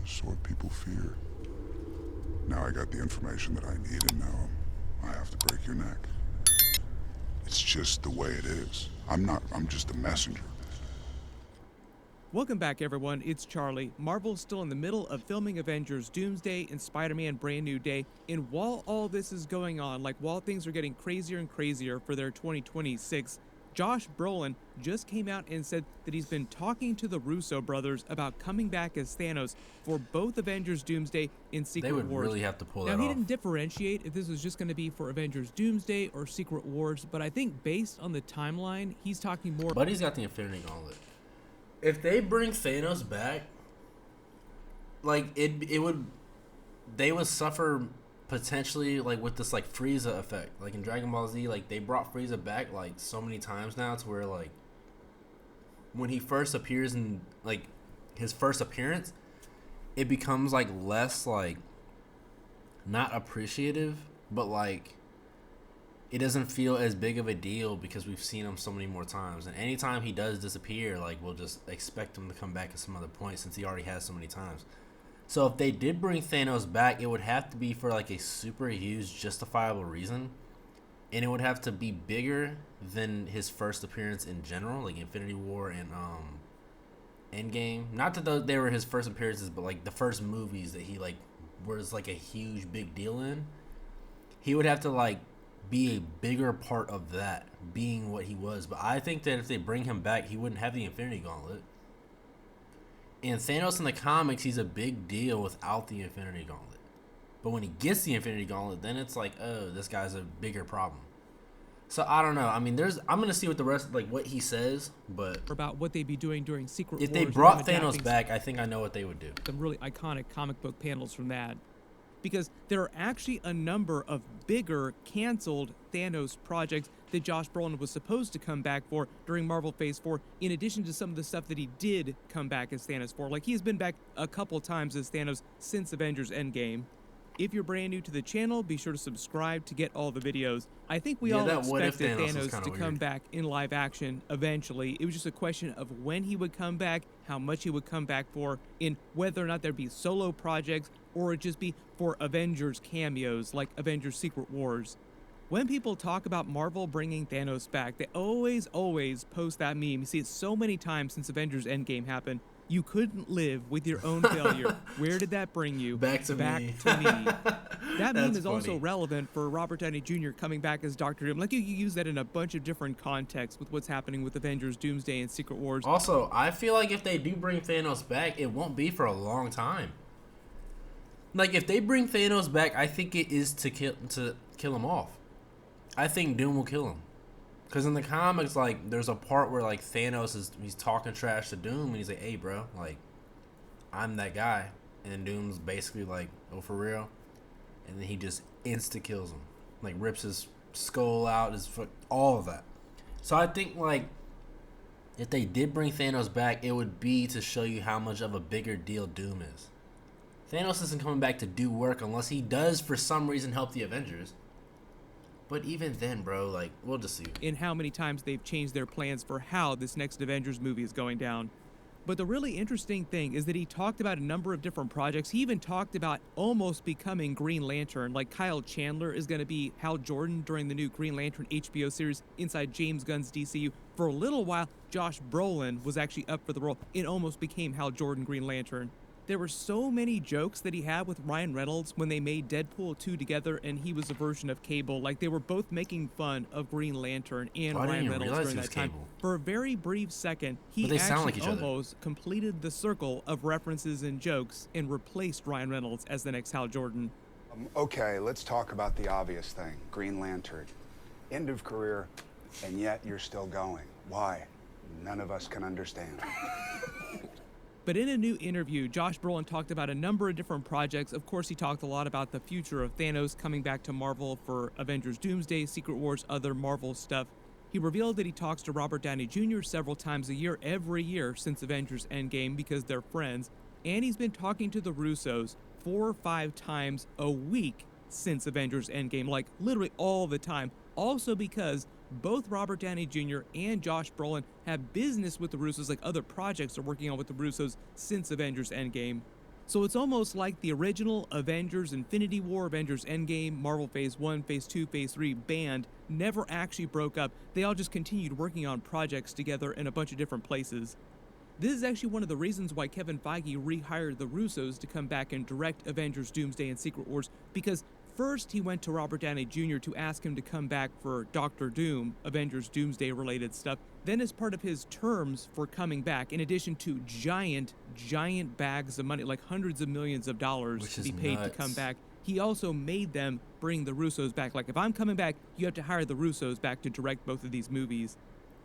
so what people fear. Now I got the information that I need, and now I have to break your neck. It's just the way it is. I'm just a messenger. Welcome back, everyone. It's Charlie. Marvel's still in the middle of filming Avengers Doomsday and Spider-Man Brand New Day. And while all this is going on, like while things are getting crazier and crazier for their 2026, Josh Brolin just came out and said that he's been talking to the Russo brothers about coming back as Thanos for both Avengers Doomsday and Secret Wars. They would really have to pull that Now, he off. didn't differentiate if this was just going to be for Avengers Doomsday or Secret Wars, but I think based on the timeline, he's talking more. Buddy's got the Infinity Gauntlet. If they bring Thanos back, like they would suffer potentially like with this like Frieza effect. Like in Dragon Ball Z, like they brought Frieza back like so many times now to where like when he first appears in like his first appearance, it becomes like less like not appreciative, but like it doesn't feel as big of a deal because we've seen him so many more times. And anytime he does disappear, like we'll just expect him to come back at some other point since he already has so many times. So if they did bring Thanos back, it would have to be for like a super huge justifiable reason. And it would have to be bigger than his first appearance in general, like Infinity War and Endgame. Not that they were his first appearances, but like the first movies that he like was like a huge big deal in. He would have to like be a bigger part of that being what he was. But I think that if they bring him back, he wouldn't have the Infinity Gauntlet. And Thanos in the comics, he's a big deal without the Infinity Gauntlet. But when he gets the Infinity Gauntlet, then it's like, oh, this guy's a bigger problem. So I don't know. I mean, I'm gonna see what the rest, like what he says, but about what they'd be doing during Secret Wars. If they brought Thanos back, I think I know what they would do. Some really iconic comic book panels from that. Because there are actually a number of bigger, canceled Thanos projects that Josh Brolin was supposed to come back for during Marvel Phase 4, in addition to some of the stuff that he did come back as Thanos for. Like, he has been back a couple times as Thanos since Avengers Endgame. If you're brand new to the channel, be sure to subscribe to get all the videos. I think we all expected Thanos to come back in live action eventually. It was just a question of when he would come back, how much he would come back for, and whether or not there'd be solo projects or it'd just be for Avengers cameos like Avengers Secret Wars. When people talk about Marvel bringing Thanos back, they always post that meme. You see it so many times since Avengers Endgame happened. You couldn't live with your own failure. Where did that bring you? Back to me. That meme is also relevant for Robert Downey Jr. coming back as Dr. Doom. Like, you use that in a bunch of different contexts with what's happening with Avengers, Doomsday, and Secret Wars. Also, I feel like if they do bring Thanos back, it won't be for a long time. Like, if they bring Thanos back, I think it is to kill him off. I think Doom will kill him. Because in the comics, like, there's a part where, like, he's talking trash to Doom, and he's like, hey, bro, like, I'm that guy. And then Doom's basically like, oh, for real? And then he just insta-kills him. Like, rips his skull out, his foot, all of that. So I think, like, if they did bring Thanos back, it would be to show you how much of a bigger deal Doom is. Thanos isn't coming back to do work unless he does, for some reason, help the Avengers. But even then, bro, like, we'll just see. In how many times they've changed their plans for how this next Avengers movie is going down. But the really interesting thing is that he talked about a number of different projects. He even talked about almost becoming Green Lantern. Like, Kyle Chandler is going to be Hal Jordan during the new Green Lantern HBO series inside James Gunn's DCU. For a little while, Josh Brolin was actually up for the role and almost became Hal Jordan Green Lantern. There were so many jokes that he had with Ryan Reynolds when they made Deadpool 2 together and he was a version of Cable. Like, they were both making fun of Green Lantern and Ryan Reynolds during that time. For a very brief second, he actually almost completed the circle of references and jokes and replaced Ryan Reynolds as the next Hal Jordan. Okay, let's talk about the obvious thing. Green Lantern. End of career, and yet you're still going. Why? None of us can understand. But in a new interview, Josh Brolin talked about a number of different projects. Of course, he talked a lot about the future of Thanos coming back to Marvel for Avengers Doomsday, Secret Wars, other Marvel stuff. He revealed that he talks to Robert Downey Jr. several times a year, every year since Avengers Endgame, because they're friends. And he's been talking to the Russos 4 or 5 times a week since Avengers Endgame, like literally all the time. Also because both Robert Downey Jr. and Josh Brolin have business with the Russos, like other projects they're working on with the Russos since Avengers Endgame. So it's almost like the original Avengers Infinity War, Avengers Endgame, Marvel Phase 1, Phase 2, Phase 3 band never actually broke up. They all just continued working on projects together in a bunch of different places. This is actually one of the reasons why Kevin Feige rehired the Russos to come back and direct Avengers Doomsday and Secret Wars, because first he went to Robert Downey Jr. to ask him to come back for Doctor Doom, Avengers Doomsday related stuff. Then as part of his terms for coming back, in addition to giant bags of money, like hundreds of millions of dollars Which to is be paid nuts. to come back, he also made them bring the Russos back. Like, if I'm coming back, you have to hire the Russos back to direct both of these movies.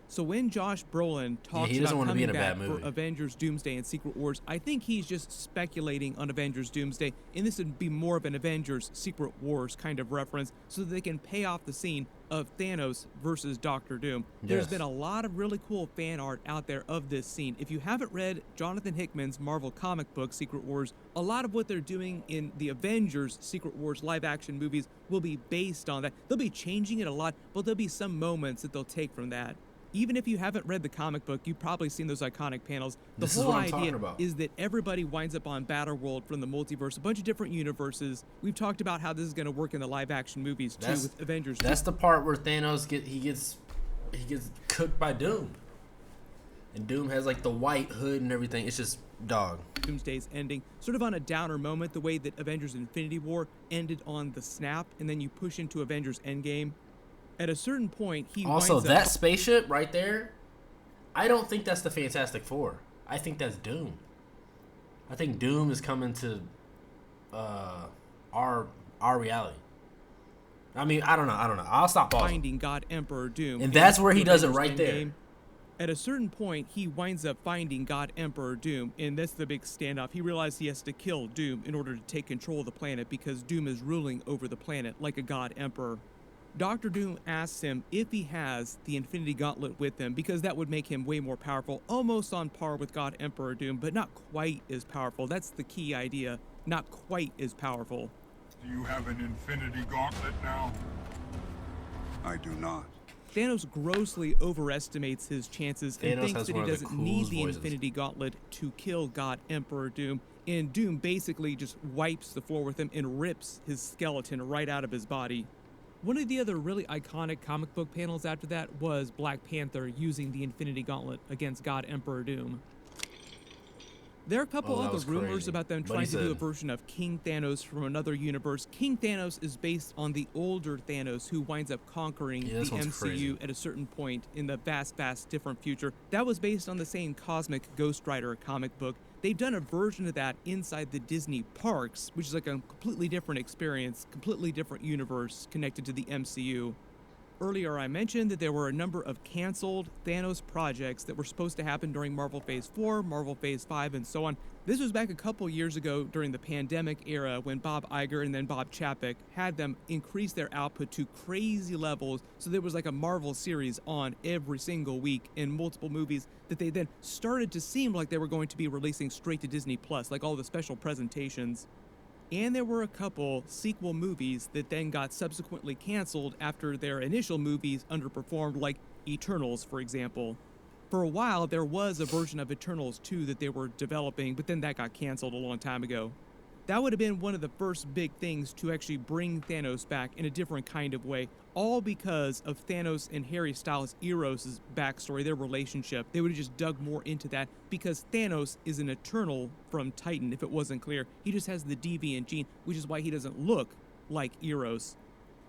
So when Josh Brolin talks he doesn't about wanna be coming in a back bad for movie. Avengers Doomsday and Secret Wars, I think he's just speculating on Avengers Doomsday, and this would be more of an Avengers Secret Wars kind of reference, so that they can pay off the scene of Thanos versus Doctor Doom. There's Yes. been a lot of really cool fan art out there of this scene. If you haven't read Jonathan Hickman's Marvel comic book Secret Wars, a lot of what they're doing in the Avengers Secret Wars live action movies will be based on that. They'll be changing it a lot, but there'll be some moments that they'll take from that. Even if you haven't read the comic book, you've probably seen those iconic panels. The This is whole what I'm talking idea about. is that everybody winds up on Battleworld from the multiverse, a bunch of different universes. We've talked about how this is going to work in the live action movies too, with Avengers. That's the part where Thanos gets cooked by Doom, and Doom has like the white hood and everything. It's just dog. Doomsday's ending, sort of on a downer moment, the way that Avengers Infinity War ended on the snap, and then you push into Avengers Endgame. At a certain point, he Also, winds that up spaceship right there, I don't think that's the Fantastic Four. I think that's Doom. I think Doom is coming to our reality. I mean, I don't know. I'll stop pausing. finding God Emperor Doom. And that's where he in does it Avengers right there. Endgame. At a certain point, he winds up finding God Emperor Doom, and that's the big standoff. He realizes he has to kill Doom in order to take control of the planet, because Doom is ruling over the planet like a God Emperor. Doctor Doom asks him if he has the Infinity Gauntlet with him, because that would make him way more powerful, almost on par with God Emperor Doom, but not quite as powerful. That's the key idea. Not quite as powerful. Do you have an Infinity Gauntlet now? I do not. Thanos grossly overestimates his chances and Thanos thinks has that he one of the doesn't need coolest the voices. Infinity Gauntlet to kill God Emperor Doom. And Doom basically just wipes the floor with him and rips his skeleton right out of his body. One of the other really iconic comic book panels after that was Black Panther using the Infinity Gauntlet against God Emperor Doom. There are a couple Oh, that other was rumors crazy. about them What he trying to do a said. version of King Thanos from another universe. King Thanos is based on the older Thanos who winds up conquering Yeah, the this one's MCU crazy. at a certain point in the vast different future. That was based on the same cosmic Ghost Rider comic book. They've done a version of that inside the Disney parks, which is like a completely different experience, completely different universe connected to the MCU. Earlier, I mentioned that there were a number of canceled Thanos projects that were supposed to happen during Marvel Phase 4, Marvel Phase 5, and so on. This was back a couple years ago during the pandemic era when Bob Iger and then Bob Chapek had them increase their output to crazy levels. So there was like a Marvel series on every single week in multiple movies that they then started to seem like they were going to be releasing straight to Disney Plus, like all the special presentations. And there were a couple sequel movies that then got subsequently canceled after their initial movies underperformed, like Eternals, for example. For a while, there was a version of Eternals 2 that they were developing, but then that got canceled a long time ago. That would have been one of the first big things to actually bring Thanos back in a different kind of way, all because of Thanos and Harry Styles' Eros' backstory, their relationship. They would have just dug more into that, because Thanos is an Eternal from Titan, if it wasn't clear. He just has the deviant gene, which is why he doesn't look like Eros.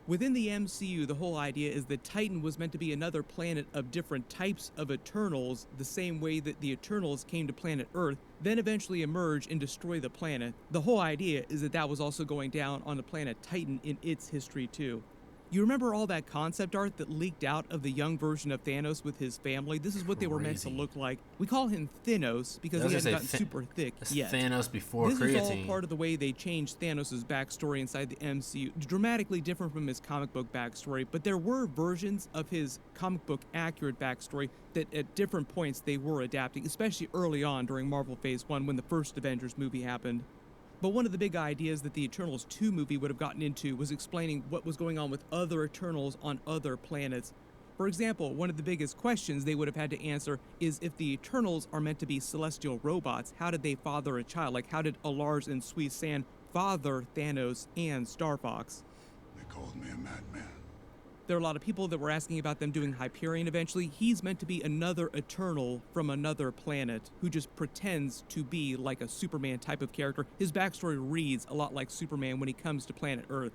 Within the MCU, the whole idea is that Titan was meant to be another planet of different types of Eternals, the same way that the Eternals came to planet Earth, then eventually emerge and destroy the planet. The whole idea is that that was also going down on the planet Titan in its history too. You remember all that concept art that leaked out of the young version of Thanos with his family? This is what they were meant to Crazy. look like. We call him Thanos because I he was hadn't gonna gotten say, super thick That's yet. Thanos before This is all creatine. part of the way they changed Thanos' backstory inside the MCU, dramatically different from his comic book backstory, but there were versions of his comic book accurate backstory that at different points they were adapting, especially early on during Marvel Phase 1 when the first Avengers movie happened. But one of the big ideas that the Eternals 2 movie would have gotten into was explaining what was going on with other Eternals on other planets. For example, one of the biggest questions they would have had to answer is if the Eternals are meant to be celestial robots, how did they father a child? Like, how did Alars and Sui San father Thanos and Star Fox? They called me a madman. There are a lot of people that were asking about them doing Hyperion eventually. He's meant to be another Eternal from another planet who just pretends to be like a Superman type of character. His backstory reads a lot like Superman when he comes to planet Earth.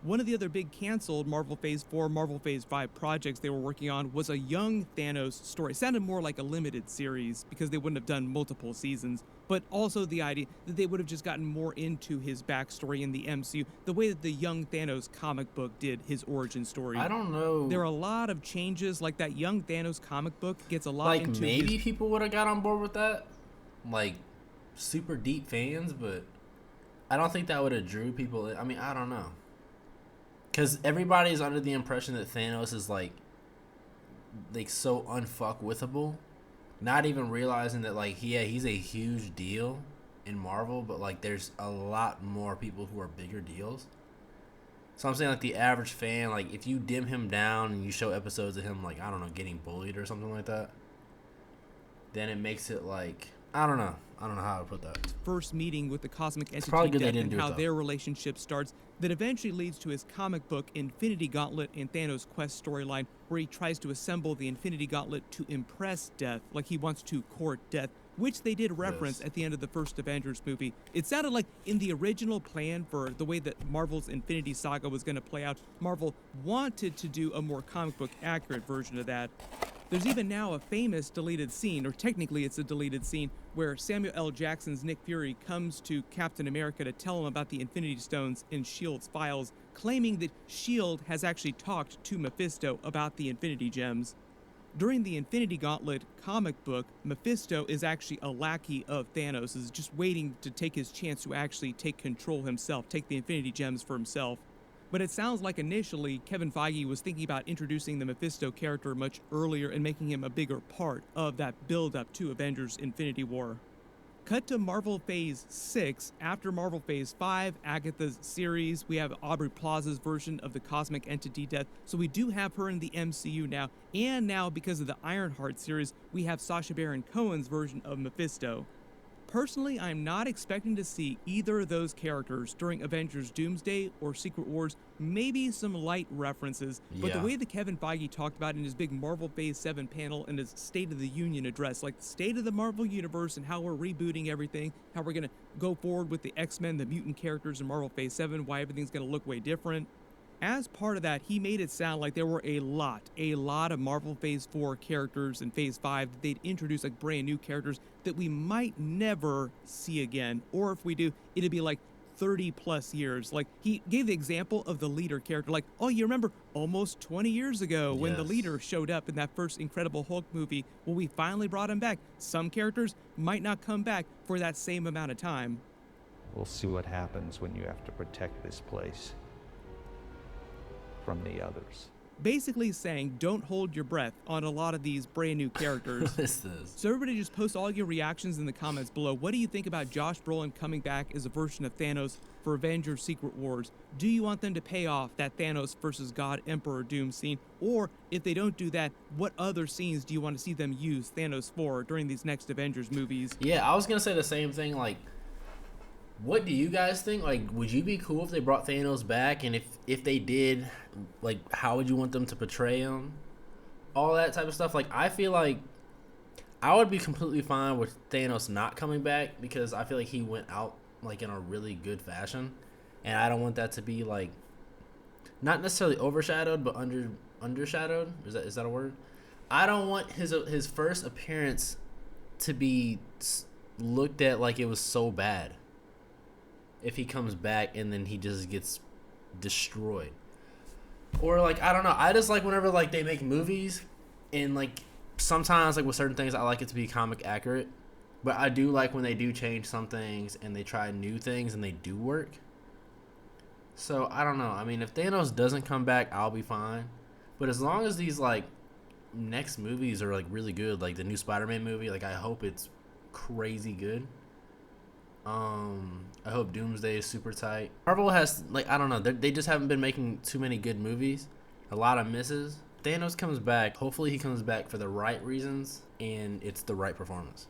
One of the other big canceled Marvel Phase 4, Marvel Phase 5 projects they were working on was a young Thanos story. It sounded more like a limited series because they wouldn't have done multiple seasons, but also the idea that they would have just gotten more into his backstory in the MCU, the way that the young Thanos comic book did his origin story. I don't know. There are a lot of changes, like that young Thanos comic book gets a lot Like, into maybe his... people would have got on board with that. Like, super deep fans, but I don't think that would have drew people in. I mean, I don't know. Because everybody's under the impression that Thanos is, like so unfuckwithable. Not even realizing that, like, he's a huge deal in Marvel, but, like, there's a lot more people who are bigger deals. So I'm saying, like, the average fan, like, if you dim him down and you show episodes of him, like, I don't know, getting bullied or something like that, then it makes it, like, I don't know how to put that. First meeting with the cosmic entity probably good they Death didn't and do it, how though. their relationship starts that eventually leads to his comic book Infinity Gauntlet and Thanos Quest storyline, where he tries to assemble the Infinity Gauntlet to impress Death, like he wants to court Death, which they did reference Yes. at the end of the first Avengers movie. It sounded like in the original plan for the way that Marvel's Infinity Saga was going to play out, Marvel wanted to do a more comic book accurate version of that. There's even now a famous deleted scene, or technically it's a deleted scene, where Samuel L. Jackson's Nick Fury comes to Captain America to tell him about the Infinity Stones in S.H.I.E.L.D.'s files, claiming that S.H.I.E.L.D. has actually talked to Mephisto about the Infinity Gems. During the Infinity Gauntlet comic book, Mephisto is actually a lackey of Thanos, is just waiting to take his chance to actually take control himself, take the Infinity Gems for himself. But it sounds like initially Kevin Feige was thinking about introducing the Mephisto character much earlier and making him a bigger part of that build-up to Avengers Infinity War. Cut to Marvel Phase 6. After Marvel Phase 5, Agatha's series, we have Aubrey Plaza's version of the cosmic entity Death, so we do have her in the MCU now. And now, because of the Ironheart series, we have Sacha Baron Cohen's version of Mephisto. Personally, I'm not expecting to see either of those characters during Avengers Doomsday or Secret Wars, maybe some light references, but the Yeah. way that Kevin Feige talked about in his big Marvel Phase 7 panel and his State of the Union address, like the state of the Marvel Universe and how we're rebooting everything, how we're going to go forward with the X-Men, the mutant characters in Marvel Phase 7, why everything's going to look way different. As part of that, he made it sound like there were a lot of Marvel Phase 4 characters in Phase 5 that they'd introduce, like brand new characters that we might never see again. Or if we do, it'd be like 30 plus years. Like, he gave the example of the leader character. Like, oh, you remember almost 20 years ago when the Yes. leader showed up in that first Incredible Hulk movie? Well, we finally brought him back. Some characters might not come back for that same amount of time. We'll see what happens when you have to protect this place from the others. Basically saying don't hold your breath on a lot of these brand new characters. What is this? So everybody just post all your reactions in the comments below. What do you think about Josh Brolin coming back as a version of Thanos for Avengers Secret Wars? Do you want them to pay off that Thanos versus God Emperor Doom scene? Or if they don't do that, what other scenes do you want to see them use Thanos for during these next Avengers movies? Yeah, I was gonna say the same thing. Like, what do you guys think? Like, would you be cool if they brought Thanos back? And if they did, like, how would you want them to portray him? All that type of stuff. Like, I feel like I would be completely fine with Thanos not coming back because I feel like he went out, like, in a really good fashion. And I don't want that to be, like, not necessarily overshadowed, but undershadowed. Is that a word? I don't want his first appearance to be looked at like it was so bad. If he comes back and then he just gets destroyed. Or, like, I don't know. I just like whenever, like, they make movies and, like, sometimes, like, with certain things, I like it to be comic accurate. But I do like when they do change some things and they try new things and they do work. So, I don't know. I mean, if Thanos doesn't come back, I'll be fine. But as long as these, like, next movies are, like, really good, like the new Spider-Man movie, like, I hope it's crazy good. I hope Doomsday is super tight. Marvel has, like, I don't know, they just haven't been making too many good movies. A lot of misses. Thanos comes back, hopefully he comes back for the right reasons and it's the right performance.